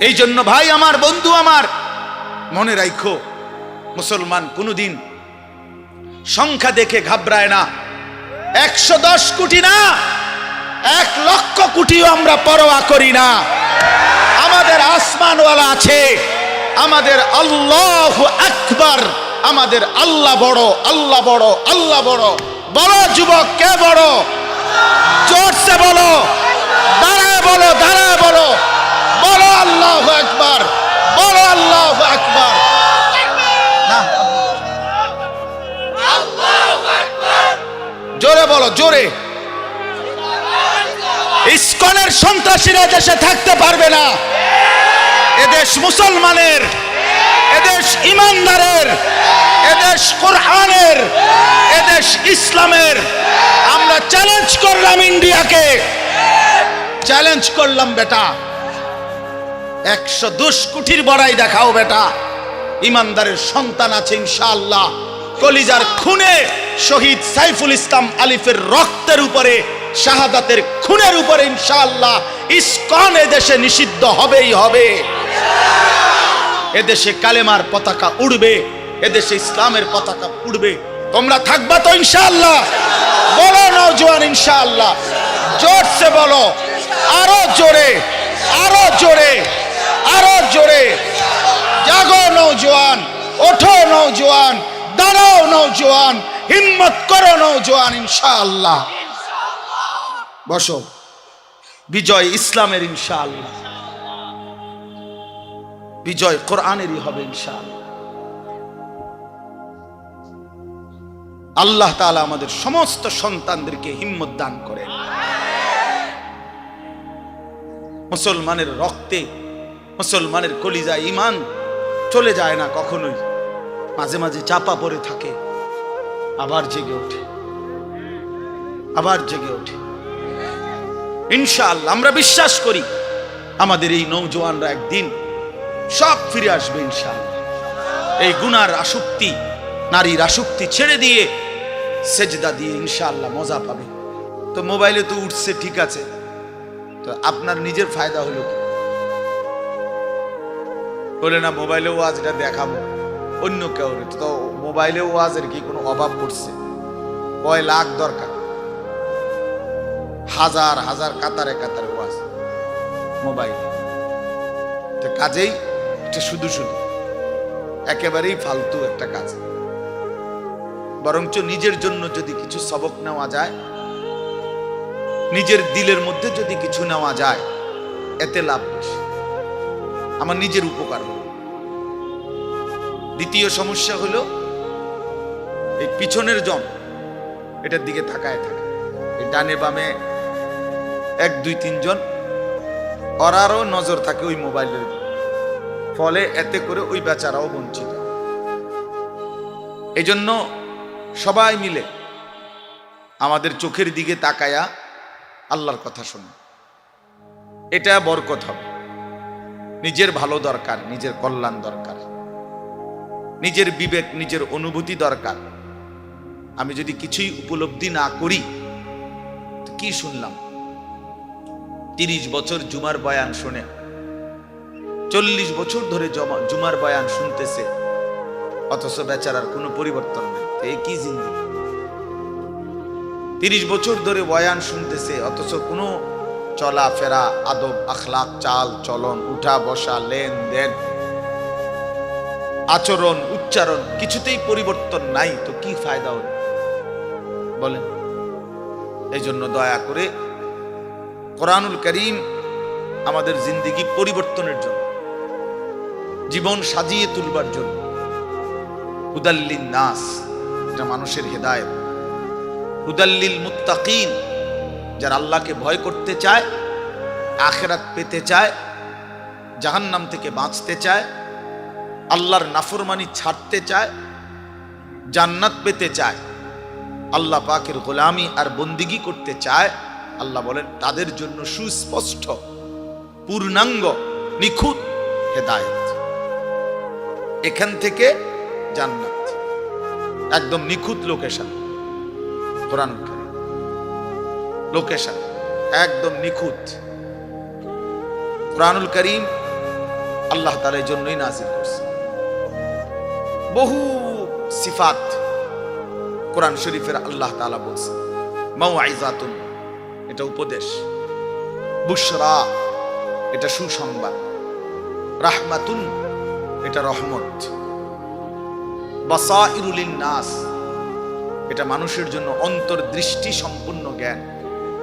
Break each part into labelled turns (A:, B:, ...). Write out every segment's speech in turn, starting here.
A: এই জন্য ভাই আমার, বন্ধু আমার, মনে রাখো, মুসলমান কোনোদিন সংখ্যা দেখে ঘাবড়ায় না। 110 কোটি না, 1 লক্ষ কোটিও আমরা পরোয়া করি না। আমাদের আসমানওয়ালা আছে, আমাদের আল্লাহু আকবার, আমাদের আল্লাহ বড়, আল্লাহ বড়, আল্লাহ বড়। বড় যুবক, কে বড়? জোরসে বলো, দাঁড়ায় বলো, দাঁড়ায় বলো, বলো আল্লাহু আকবার, বলো আল্লাহু আকবার। না, জোরে বলো, জোরে। ইসকনের সন্ত্রাসীরা দেশে থাকতে পারবে না। এদেশ মুসলমানের, এদেশ ইমানদারের, এদেশ কোরআনের, এদেশ ইসলামের। আমরা চ্যালেঞ্জ করলাম ইন্ডিয়াকে, চ্যালেঞ্জ করলাম বেটা, 110 কোটির বড়াই দেখাও বেটা। ইমানদারের সন্তান আছে ইনশাআল্লাহ। কলিজার খুনে শহীদ সাইফুল ইসলাম আলিফের রক্তের উপরে, শাহাদাতের খুনের উপরে ইনশাআল্লাহ ইসকন এদেশে নিষিদ্ধ হবেই হবে। এদেশে কালেমার পতাকা উড়বে, এদেশে ইসলামের পতাকা উড়বে। তোমরা থাকবা তো ইনশাআল্লাহ? বলো নওজোয়ান ইনশাআল্লাহ, জোরসে বলো, আরো জোরে, আরো জোরে, আরো জোরে। জাগো নওজোয়ান, ওঠো নওজোয়ান, দাঁড়াও নওজোয়ান, হিম্মত করো নওজোয়ান ইনশাআল্লাহ। বসো, বিজয় ইসলামের ইনশাআল্লাহ, বিজয় কোরআনেরই হবে ইনশাআল্লাহ। আল্লাহ তাআলা আমাদের সমস্ত সন্তানদেরকে হিম্মত দান করেন। মুসলমানের রক্তে, মুসলমানের কলিজায় ঈমান চলে যায় না কখনোই। মাঝে মাঝে চাপা পড়ে থাকে, আবার জেগে ওঠে, আবার জেগে ওঠে ইনশাআল্লাহ। আমরা বিশ্বাস করি আমাদের এই নওজোয়ানরা একদিন সব ফিরে আসবে ইনশাআল্লাহ। এই গুনার আসক্তি, নারীর আসক্তি ছেড়ে দিয়ে সেজদা দিয়ে ইনশাআল্লাহ মজা পাবে। তো মোবাইলে তো উঠছে, ঠিক আছে, তো আপনার নিজের ফায়দা হলো কি? বলে না মোবাইলে ওয়াজটা দেখাবো অন্য কেউ, তো মোবাইলে ওয়াজের কি কোনো অভাব পড়ছে? কয় লাখ দরকার, হাজার হাজার কাতারে কাতারে ওয়াজ মোবাইলে। তো কাজেই এটা শুধু শুধু একেবারেই ফালতু একটা কাজ। বরঞ্চ নিজের জন্য যদি কিছু সবক নেওয়া যায়, নিজের দিলের মধ্যে যদি কিছু নেওয়া যায়, এতে লাভ বেশি, আমার নিজের উপকার হলো। দ্বিতীয় সমস্যা হলো এই পিছনের জন এটার দিকে তাকায় থাকে, এই ডানে বামে 1 2 3 জন, ওরারও নজর থাকে ওই মোবাইলের, ফলে এতে করে ওই বেচারাও বঞ্চিত। এই জন্য সবাই মিলে আমাদের চোখের দিকে তাকায়া আল্লাহর কথা শোনো, এটা বরকত হবে। নিজের ভালো দরকার, নিজের কল্যাণ দরকার, নিজের বিবেক, নিজের অনুভূতি দরকার। আমি যদি কিছুই উপলব্ধি না করি, কি শুনলাম? 30 বছর জুমার বয়ান শুনে, 40 বছর ধরে জুমার বয়ান শুনতেছে, অথচ বেচারার কোনো পরিবর্তন নেই। এই কি জিন্দেগি? 30 বছর ধরে বয়ান শুনতেছে, অথচ কোনো চলাফেরা, আদব, আখলাক, চাল চলন, উঠা বসা, লেনদেন, আচরণ, উচ্চারণ কিছুতেই পরিবর্তন নাই। তো কি ফায়দা হলো বলেন? এই জন্য দয়া করে কোরআনুল কারীম আমাদের জিন্দেগি পরিবর্তনের জন্য, জীবন সাজিয়ে তুলবার জন্য, হুদাল্লিন নাস, এটা মানুষের হেদায়েত, হুদাল্লিল মুত্তাকিন, যারা আল্লাহকে ভয় করতে চায়, আখিরাত পেতে চায়, জাহান্নাম থেকে বাঁচতে চায়, আল্লাহর নাফরমানি ছাড়তে চায়, জান্নাত পেতে চায়, আল্লাহ পাকের গোলামি আর বন্দিগি করতে চায়, আল্লাহ বলেন তাদের জন্য সুস্পষ্ট, পূর্ণাঙ্গ, নিখুঁত হেদায়েত। এখান থেকে জান্নাত, একদম নিখুঁত লোকেশন। কোরআন লোকেশন একদম নিখুঁত। কোরআনুল কারীম আল্লাহ তাআলা এই জন্যই নাজিল করছে। বহু সিফাত কোরআন শরীফের আল্লাহ তাআলা বলছে। মাউইজাতুন, এটা উপদেশ। বুশরা, এটা সুসংবাদ। রাহমাতুন, এটা রহমত। বাসাইরুল লিন্নাস, এটা মানুষের জন্য অন্তর্দৃষ্টি সম্পূর্ণ জ্ঞান,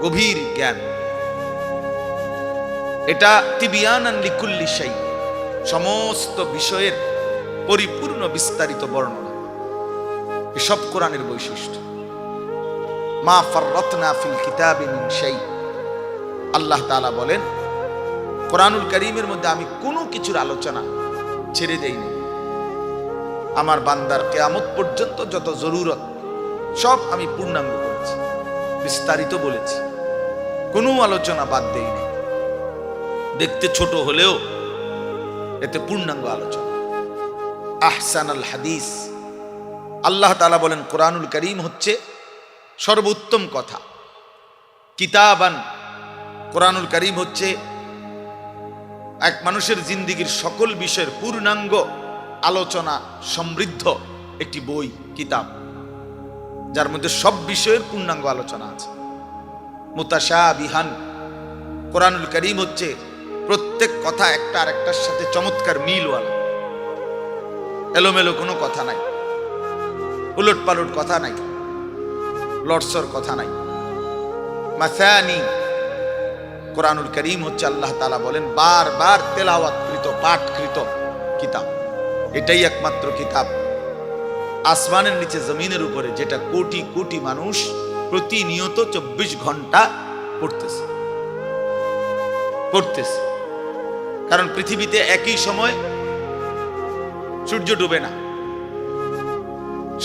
A: গভীর জ্ঞান। এটা তিবিয়ানান লিকুল্লি শাই, সমস্ত বিষয়ের পরিপূর্ণ বিস্তারিত বর্ণনা। এসব কোরআনের বৈশিষ্ট্য। মা ফাররাতনা ফিল কিতাবি মিন শাই, আল্লাহ তাআলা বলেন কোরআনুল কারীমের মধ্যে আমি কোনো কিছুর আলোচনা ছেড়ে দেইনি। আমার বান্দার কিয়ামত পর্যন্ত যত জরুরত সব আমি পূর্ণাঙ্গ করেছি, বিস্তারিত বলেছি, কোনো আলোচনা বাদ দেইনি। দেখতে ছোট হলেও এতে পূর্ণাঙ্গ আলোচনা। আহসানুল হাদিস, আল্লাহ তাআলা বলেন কোরআনুল কারীম হচ্ছে সর্বোত্তম কথা। কিতাবান, কোরআনুল কারীম হচ্ছে এক মানুষের জিন্দেগীর সকল বিষয়ের পূর্ণাঙ্গ আলোচনা সমৃদ্ধ একটি বই, কিতাব, যার মধ্যে সব বিষয়ের পূর্ণাঙ্গ আলোচনা আছে। মুতাশাবিহান, কোরআনুল কারীম হচ্ছে প্রত্যেক কথা একটা আরেকটার সাথে চমৎকার মিলওয়ালা, এলোমেলো কোনো কথা নাই, উলট পালট কথা নাই, লটসর কথা নাই। মাসানি, কোরআনুল কারীম হচ্ছে আল্লাহ তাআলা বলেন বারবার তেলাওয়াতকৃত, পাঠকৃত কিতাব। এটাই একমাত্র কিতাব আসমানের নিচে জমিনের উপরে যেটা কোটি কোটি মানুষ প্রতিনিয়ত 24 ঘন্টা পড়তেছে। কারণ পৃথিবীতে একই সময় সূর্য ডুবে না,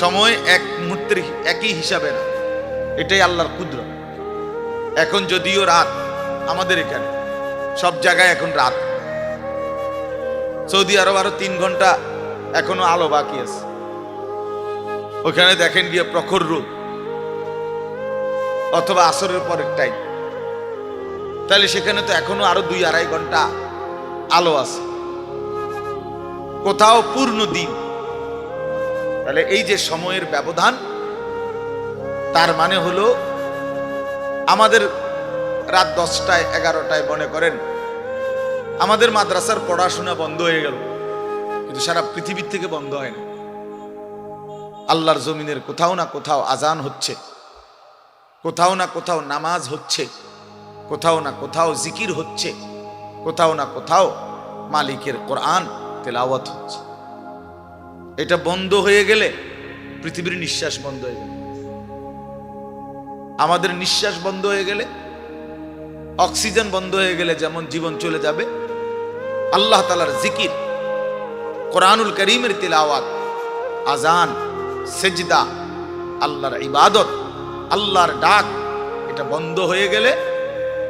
A: সময় এক মুহূর্তের একই হিসাবে না, এটাই আল্লাহর কুদরত। এখন যদিও রাত, আমাদের এখানে সব জায়গায় এখন রাত। সৌদি আরব আরো 3 ঘন্টা এখনো আলো বাকি আছে। ওখানে দেখেন গিয়ে প্রখর রোদ, অথবা আসরের পরের টাইম, তাহলে সেখানে তো এখনো আরো 2-2.5 ঘন্টা আলো আছে, কোথাও পূর্ণ দিন। তাহলে এই যে সময়ের ব্যবধান, তার মানে হলো আমাদের রাত 10টায় 11টায় মনে করেন আমাদের মাদ্রাসার পড়াশোনা বন্ধ হয়ে গেল, কিন্তু সারা পৃথিবীর থেকে বন্ধ হয় না। আল্লাহর জমিনের কোথাও না কোথাও আজান হচ্ছে, কোথাও না কোথাও নামাজ হচ্ছে, কোথাও না কোথাও জিকির হচ্ছে, কোথাও না কোথাও মালিকের কোরআন তেলাওয়াত হচ্ছে। এটা বন্ধ হয়ে গেলে পৃথিবীর নিঃশ্বাস বন্ধ হয়ে যাবে। আমাদের নিঃশ্বাস বন্ধ হয়ে গেলে, অক্সিজেন বন্ধ হয়ে গেলে যেমন জীবন চলে যাবে, আল্লাহ তাআলার জিকির, কোরআনুল কারীমের তিলাওয়াত, আজান, সেজদা, আল্লাহর ইবাদত, আল্লাহর ডাক, এটা বন্ধ হয়ে গেলে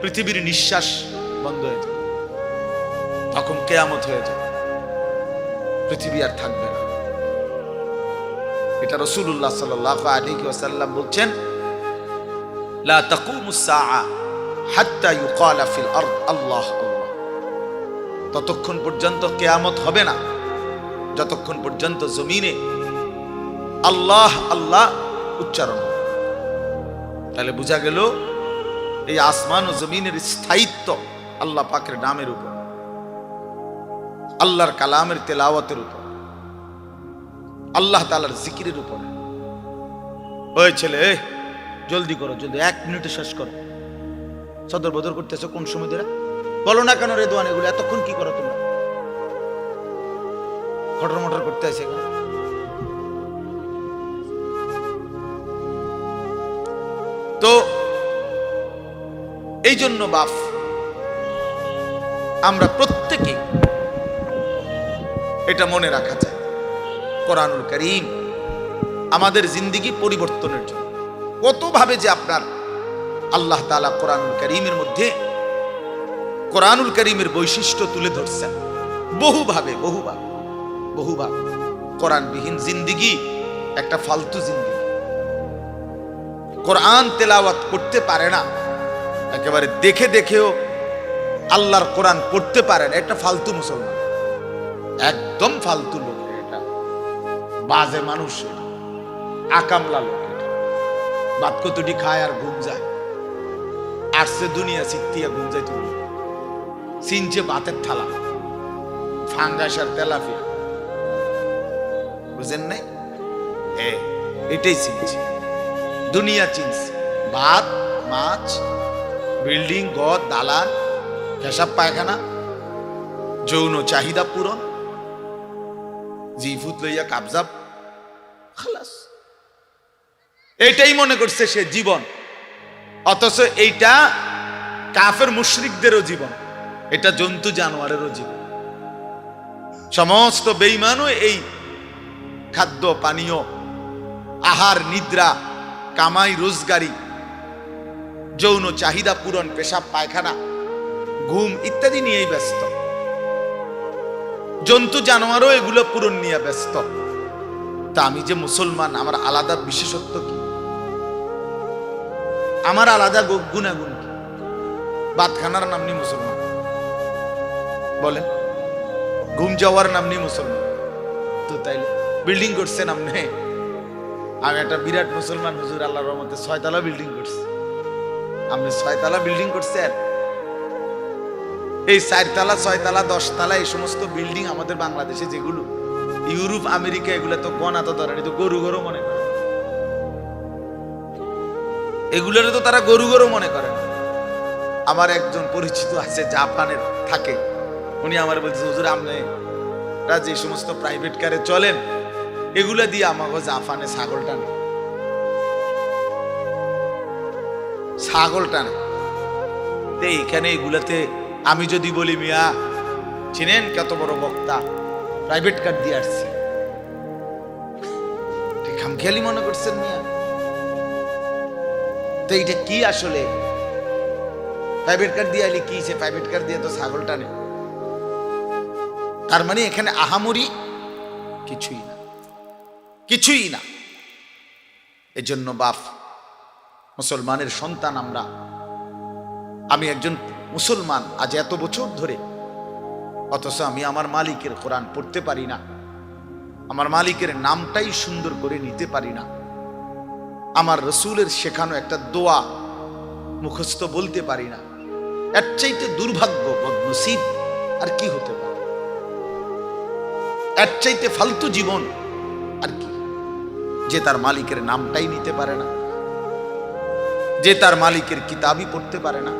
A: পৃথিবীর নিঃশ্বাস বন্ধ হয়ে যাবে। তখন কিয়ামত হয়ে যাবে, পৃথিবী আর থাকবে না। এটা রাসূলুল্লাহ সাল্লাল্লাহু আলাইহি ওয়াসাল্লাম বলছেন, লা তাকুমুস সাআ হাত্তা ইউকালা ফিল আরদ আল্লাহ আল্লাহ। ততক্ষণ পর্যন্ত কিয়ামত হবে না যতক্ষণ পর্যন্ত জমিনে আল্লাহ আল্লাহ উচ্চারণ হবে। তাহলে বোঝা গেল এই আসমান ও জমিনের স্থায়িত্ব আল্লাহ পাকের নামের উপর, আল্লাহর কালামের তেলাওয়াতের উপর, আল্লাহ তাআলার জিকিরের উপর। ওই ছেলে, জলদি করো, জলদি 1 মিনিটে শেষ করো। সদর বদর করতেছো কোন সময় ধরে? বলো না কেন রেদওয়ান, এগুলো এতক্ষণ কি করো তোমরা? খটর মটর করতে আসে। তো এই জন্য বাপ, আমরা প্রত্যেকে এটা মনে রাখা চাই, কোরআনুল কারীম আমাদের জিন্দেগি পরিবর্তনের জন্য কতভাবে যে আপনার আল্লাহ তাআলা কোরআনুল কারীমের মধ্যে কোরআনুল কারীমের বৈশিষ্ট্য তুলে ধরছেন বহুভাবে। কোরআনবিহীন জিন্দেগি একটা ফালতু জিন্দেগি। কোরআন তেলাওয়াত করতে পারে না, একেবারে দেখে দেখেও আল্লাহর কোরআন পড়তে পারে না, একটা ফালতু মুসলমান। একদম ফালতু লোক এটা, বাজে মানুষ, আকামলা লোক এটা। ভাত কতটি খায় আর ঘুম যায়, আসছে দুনিয়া শিখতিয়া ঘুম যায়, তুমি চিনছে ভাতের থালা, ফাঙ্গাস আর তেলাপিয়া, বুঝেন নাই? এটাই চিনছে, দুনিয়া চিনছে। ভাত, মাছ, বিল্ডিং, ঘর, দালান, পেশাব পায়খানা, যৌন চাহিদা পূরণ, জিফুত লইয়া কাবজাব, খালাস, এইটাই মনে করছে সে জীবন। অথচ এইটা কাফের মুশরিকদেরও জীবন, এটা জন্তু জানোয়ারেরও জীবন। সমস্ত বেঈমানও এই খাদ্য পানীয়, আহার, নিদ্রা, কামাই রোজগারি, যৌন চাহিদা পূরণ, পেশাব পায়খানা, ঘুম ইত্যাদি নিয়েই ব্যস্ত। জন্তু জানোয়ারও এগুলো পূরণ নিয়ে ব্যস্ত। তা আমি যে মুসলমান, আমার আলাদা বিশেষত্ব কি? আমার আলাদা গুণাগুণ কি? ভাত খানার নাম নি মুসলমান বলেন, ঘুম যাওয়ার নাম নি মুসলমান। তো তাইলে বিল্ডিং করছেন আপনি, আমি একটা বিরাট মুসলমান, হুজুর আল্লাহর রহমতে 6 তলা বিল্ডিং করছি। আপনি 6 তলা বিল্ডিং করছেন? এই 4 তলা, 6 তলা, 10 তলা এই সমস্ত বিল্ডিং আমাদের বাংলাদেশে যেগুলো, ইউরোপ, আমেরিকা, এগুলো তো গণা তো ধরেন, তো গরু গরু মনে করে, এগুলোর তো তারা গরু গরু মনে করে। আমার একজন পরিচিত আছে, জাপানের থাকে, উনি আমার বলছে, হুজুর আপনারা যে সমস্ত প্রাইভেট কারে চলেন, এগুলা দিয়ে আমাকে জাপানে ছাগল টানে, ছাগল টানে। এখানে এগুলাতে আমি যদি বলি, মিয়া চিনেন কত বড় বক্তা, প্রাইভেট কার দিয়ে আসছে, খামখেয়ালি মনে করছেন মিয়া? তো এইটা কি আসলে? প্রাইভেট কার দিয়ে আইলে কি, সে প্রাইভেট কার দিয়ে তো ছাগল টানে। তার মানে এখানে আহামরি কিছুই না, কিছুই না। এজন্য বাপ, মুসলমানের সন্তান আমরা, আমি একজন মুসলমান আজ এত বছর ধরে, অথচ আমি আমার মালিকের কোরআন পড়তে পারি না, আমার মালিকের নামটাই সুন্দর করে নিতে পারি না, আমার রসুলের শেখানো একটা দোয়া মুখস্থ বলতে পারি না। এর চাইতে দুর্ভাগ্য, বদনসিব আর কি হতে পারে? এর চাইতে ফালতু জীবন আর কি? যে তার মালিকের নামটাই নিতে পারে না, যে তার মালিকের কিতাবই পড়তে পারে না,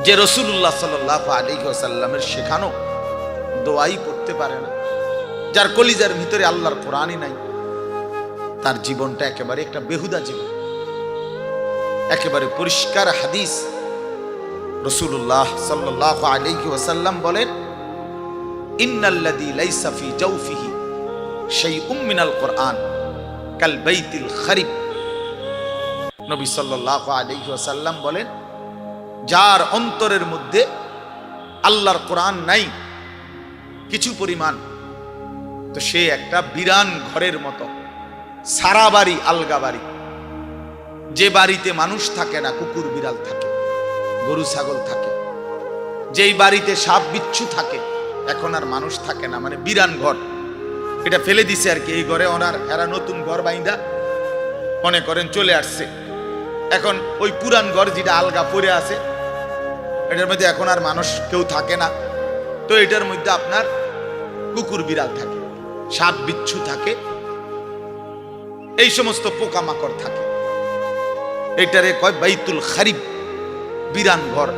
A: যে রাসূলুল্লাহ সাল্লাল্লাহু আলাইহি ওয়াসাল্লামের শেখানো দোয়াই পড়তে পারে না, যার কলিজার ভিতরে আল্লাহর কোরআনই নাই, তার জীবনটা একেবারে একটা বেহুদা জীবন। একেবারে পরিষ্কার হাদিস, রাসূলুল্লাহ সাল্লাল্লাহু আলাইহি ওয়াসাল্লাম বলেন, ইন্নাল্লাযী লাইসা ফি জাওফিহি শাইউম মিনাল কোরআন কাল বাইতিল খারিব। নবী সাল্লাল্লাহু আলাইহি ওয়াসাল্লাম বলেন, যার অন্তরের মধ্যে আল্লাহর কোরআন নাই কিছু পরিমাণ, তো সে একটা বিরান ঘরের মতো, সারা বাড়ি আলগা বাড়ি। যে বাড়িতে মানুষ থাকে না, কুকুর বিড়াল থাকে, গরু ছাগল থাকে, যেই বাড়িতে সাপ বিচ্ছু থাকে, এখন আর মানুষ থাকে না, মানে বিরান ঘর। এটা ফেলে দিছে আর কি, এই ঘরে এরা নতুন ঘর বাইন্দা মনে করেন চলে আসছে। এখন ওই পুরান ঘর যেটা আলগা পড়ে আছে, এটার মধ্যে এখন আর মানুষ কেউ থাকে না, তো এটার মধ্যে আপনার কুকুর বিড়াল থাকে, সাপ বিচ্ছু থাকে, এই সমস্ত পোকামাকড় থাকে। এটারে কয় বাইতুল খারিব, বিরান ঘর,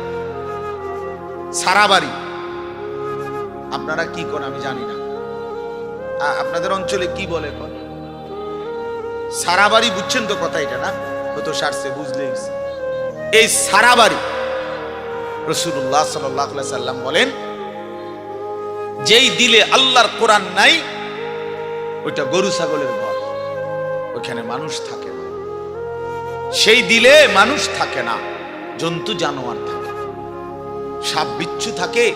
A: সারা বাড়ি। আপনারা কি করেন আমি জানি না, আপনাদের অঞ্চলে কি বলে কোন সারা বাড়ি? বুঝছেন তো কথা এটা না? হয়তো সারছে, বুঝলেই এই সারা বাড়ি। রাসূলুল্লাহ সাল্লাল্লাহু আলাইহি সাল্লাম বলেন, যেই দিলে আল্লাহর কোরআন নাই, ওইটা গরু ছাগলের ঘর, ওখানে মানুষ থাকে না। সেই দিলে মানুষ থাকে না, জন্তু জানোয়ার থাকে, সাপ বিচ্ছু থাকে,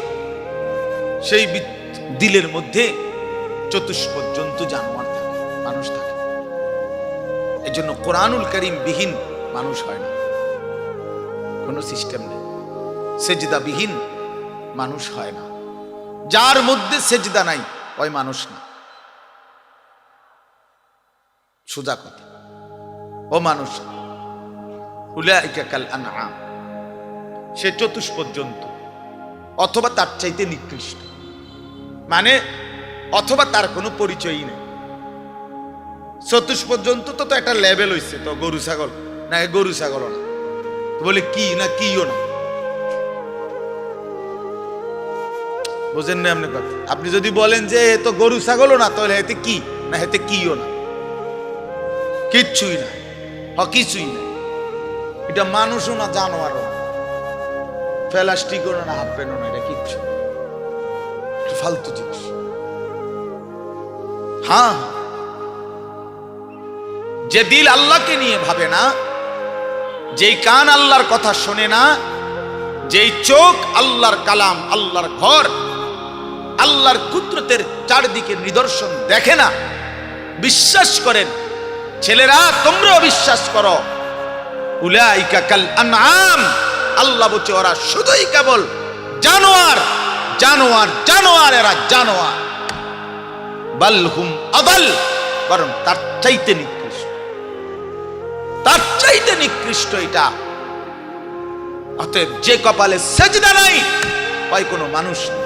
A: সেই দিলের মধ্যে চতুষ্পদ জন্তু জানোয়ার থাকে, মানুষ থাকে। এই জন্য কোরআনুল কারীম বিহীন মানুষ হয় না, কোনো সিস্টেম নেই। সেজদা বিহীন মানুষ হয় না, যার মধ্যে সেজদা নাই ওই মানুষ না। সোজা কথা, ও মানুষ না। উলাইকা কাল আনআম, সে চতুষ্পদ জন্তু অথবা তার চাইতে নিকৃষ্ট, মানে অথবা তার কোনো পরিচয়ই নেই। চতুষ্পদ জন্তু তো একটা লেভেল হইছে, তো গরু ছাগল না, গরু ছাগল না, বলে কি না কিও না, বুঝেন না আপনি কথা? আপনি যদি বলেন যে এ তো গরু ছাগলও না, তাহলে এতে কি না, এতে কিও না, কিচ্ছুই না, কিছুই না। এটা মানুষও না, জানোয়ারও না, প্লাস্টিকও না, হাফ প্যান্টও না, এটা কিচ্ছু ফালতু জিনিস। হ্যাঁ, যে দিল আল্লাহকে নিয়ে ভাবে না, যেই কান আল্লাহর কথা শোনে না, যেই চোখ আল্লাহর কালাম, আল্লাহর ঘর, আল্লাহর কুদরতের চারদিকে নিদর্শন দেখে না, বিশ্বাস করেন ছেলেরা, তোমরাও বিশ্বাস করো, উলাইকা কাল আনআম, আল্লাহ বলছে ওরা শুধুই কেবল জানোয়ার, জানোয়ার, জানোয়ার, এরা জানোয়ার। বাল হুম আদাল, বরং তার চাইতে নিকৃষ্ট, তার চাইতে নিকৃষ্ট এটা। অতএব যে কপালে সেজদা নাই, ওই কোনো মানুষ না।